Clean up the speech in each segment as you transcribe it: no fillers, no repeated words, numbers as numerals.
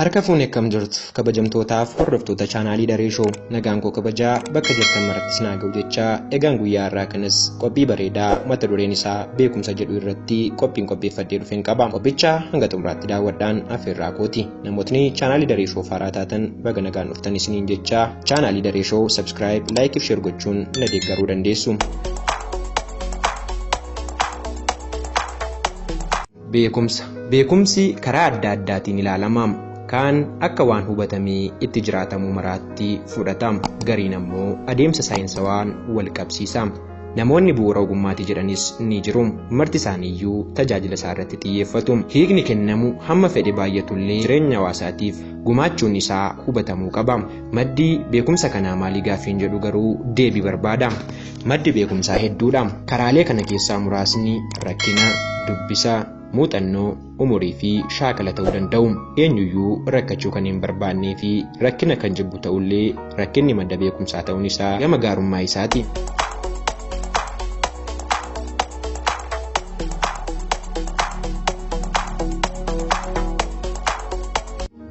Harka fuunee akkam jirtu kabajamtootaaf hordoftoota chaanaalii Daree Shoo nagaan koo kabajaa bakka jirtan maratti sinaa ga'u jechaa egaan guyyaa har'aa kanas qophii bareedaa mata dureen isaa beekumsa jedhu irratti qopheeffadhee dhufeen qaba. Qophicha hanga xumuraatti daawwadhaan affeerraa kooti. Namootni chaanaalii Daree Shoo faaraa taatan baga nagaan dhuftan isiniin jechaa chaanaalii Daree Shoo subscribe, like fi share gochuun na deeggaruu dandeessu. Beekumsi karaa adda addaatiin ilaalama. Kaan akka waan hubatamee itti jiraatamu maraatti fudhatama. Gariin ammoo adeemsa saayinsawaan wal qabsiisa. Namoonni bu'uura ogummaatii jedhanis ni jiru. Marti isaaniiyyuu tajaajila isaa irratti xiyyeeffatu. Hiikni kennamu hamma fedhe baay'atullee jireenya hawaasaatiif gumaachuun isaa hubatamuu qaba. Maddi beekumsa kanaa maalii gaaffiin jedhu garuu deebii barbaada. Maddi beekumsaa hedduudha. Karaalee kana keessaa muraasni rakkina, dubbisa, muuxannoo, umurii fi shaakala ta'uu danda'u. Eenyuyyuu rakkachuu kan hin barbaannee fi rakkina kan jibbu ta'ullee rakkinni madda beekumsaa ta'uun isaa gama gaarummaa isaati.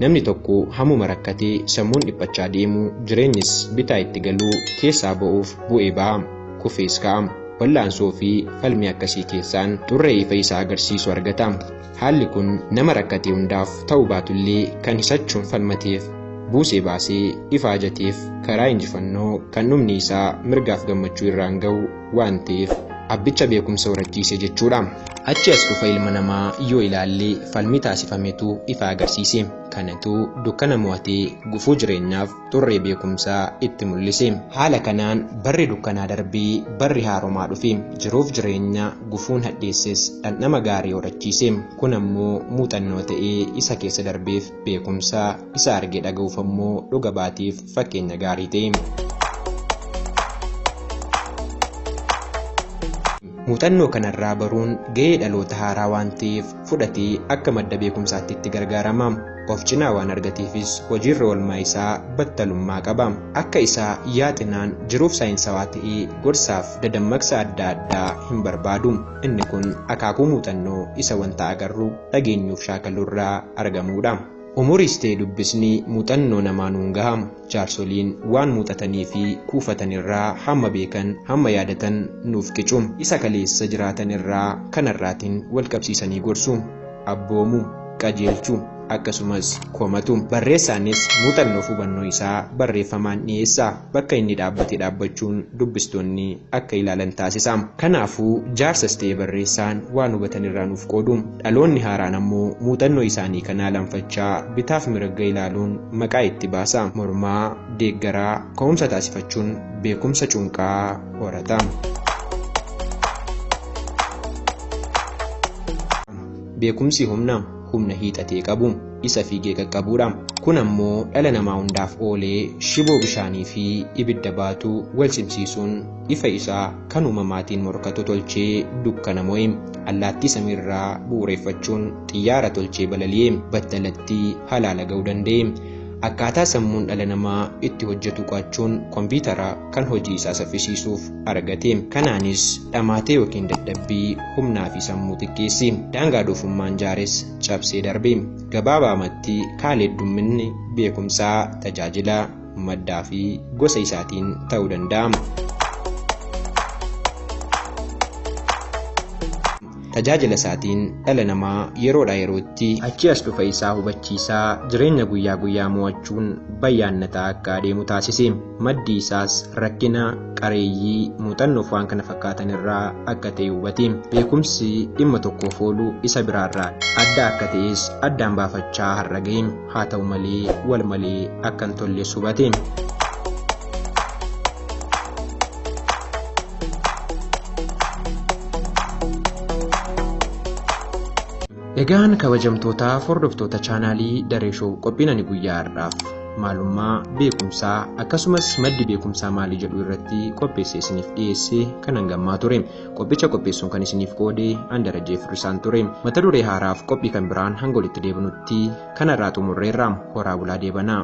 Namni tokko hammuma rakkatee sammuun dhiphachaa deemu jireenyis bitaa itti galuu keessaa ba'uuf bu'ee ba'a. Kufees ka'a. Wallaansoo fi falmii akkasii keessaan xurree ifa isaa agarsiisu argata. Haalli kun nama rakkatee hundaaf ta'uu baatullee kan hisachuun falmateef buusee baasee ifa ajateef karaa injifannoo kan dhumni isaa mirgaaf gammachuu irraan ga'u waan ta'eef abbicha beekumsa horachiise jechuudha. Achi as dhufa ilma namaa yoo ilaalle falmii taasifametu ifa agarsiise. Kanatu dukkana mo'atee gufuu jireenyaaf xurree beekumsaa itti mul'ise. Haala kanaan barri dukkanaa darbee barri haaromaa dhufe. Jiruuf jireenya gufuun hadheesses dhandhama gaarii horachiise. Kun ammoo muuxannoo ta'ee isa keessa darbeef beekumsaa, isa argee dhaga'uuf ammoo dhuga baatiif fakkeenya gaarii ta'e. Muuxannoo kanarraa baruun ga'ee dhaloota haaraa waan ta'eef fudhatee akka madda beekumsaatti itti gargaarama. Of cinaa waan argateefis hojiirra oolmaa isaa battalummaa qaba. Akka isaa yaaxinaan jiruuf saayinsawaa ta'ee gorsaaf dadammaqsa adda addaa hin barbaadu. Inni kun akaakuu muuxannoo isa wanta agarru dhageenyuuf shaakalurraa argamudha. Umuriis ta'e dubbisni muuxannoo namaanuun gaha. Jaarsoliin waan muuxatanii fi kuufatan irraa hamma beekan hamma yaadatan nuuf qicu. Isa kaleessa jiraatan irraa kanarraatiin wal qabsiisanii gorsu, abboomu, qajeelchu, akkasumas komatu. Barreessaanis muuxannoo fi hubannoo isaa barreeffamaan dhiyeessa. Bakka inni dhaabbate dhaabbachuun dubbistoonni akka ilaalan taasisa. Kanaafuu jaarsas ta'e barreessaan waan hubatan irraa nuuf qoodu. Dhaloonni haaraan ammoo muuxannoo isaanii kanaa lanfachaa bitaaf mirga ilaaluun maqaa itti baasa. Mormaa, deeggaraa, ka'umsa taasifachuun beekumsa cunqaa horata. Beekumsi humna hiixatee qabu, isa fiigee qaqqabuudha. Kun ammoo dhala namaa hundaaf oolee shiboo bishaanii fi ibidda baatu wal simsiisuun ifa isaa kan uumamaatiin morkatu tolchee dukkana mo'e. Allaattii samiirraa bu'uureeffachuun xiyyaara tolchee balali'e. Battalatti halaala ga'uu danda'e. Akkaataa sammuun dhala namaa itti hojjetu qo'achuun kompiitara kan hojii isaa saffisiisuuf argate. Kanaanis dhamaatee yookiin dadhabbii humnaa fi sammuu xiqqeesse. Daangaa doofummaan jaares cabsee darbe. Gabaabaamatti kaala heddumminni beekumsaa tajaajila, maddaa fi gosa isaatiin ta'uu danda'a. Tajaajila isaatiin dhala namaa yeroodhaa yerootti achi as dhufa isaa hubachiisaa jireenya guyyaa guyyaa mo'achuun bayyaannataa akka adeemu taasise. Maddi isaas rakkina, qareeyyii, muuxannoof waan kana fakkaatan irraa akka ta'e hubate. Beekumsi dhimma tokkoof oolu isa biraarraa adda akka ta'es addaan baafachaa har'a ga'e. Haa ta'u malee wal malee akka hin tolles hubate. Egaan kabajamtootaaf hordoftoota chaanaalii Daree Shoo qophiin ani guyyaa har'aaf maalummaa beekumsaa akkasumas maddi beekumsaa maalii jedhu irratti qopheessee isiniif dhiyeesse kan hangammaa ture. Qophicha qopheessuun kan isiniif qoode Darajee Firrisaan ture. Mata duree haaraaf qophii kan biraan hanga walitti deebinutti kanarraa xumurreerra. Horaa bulaa deebanaa.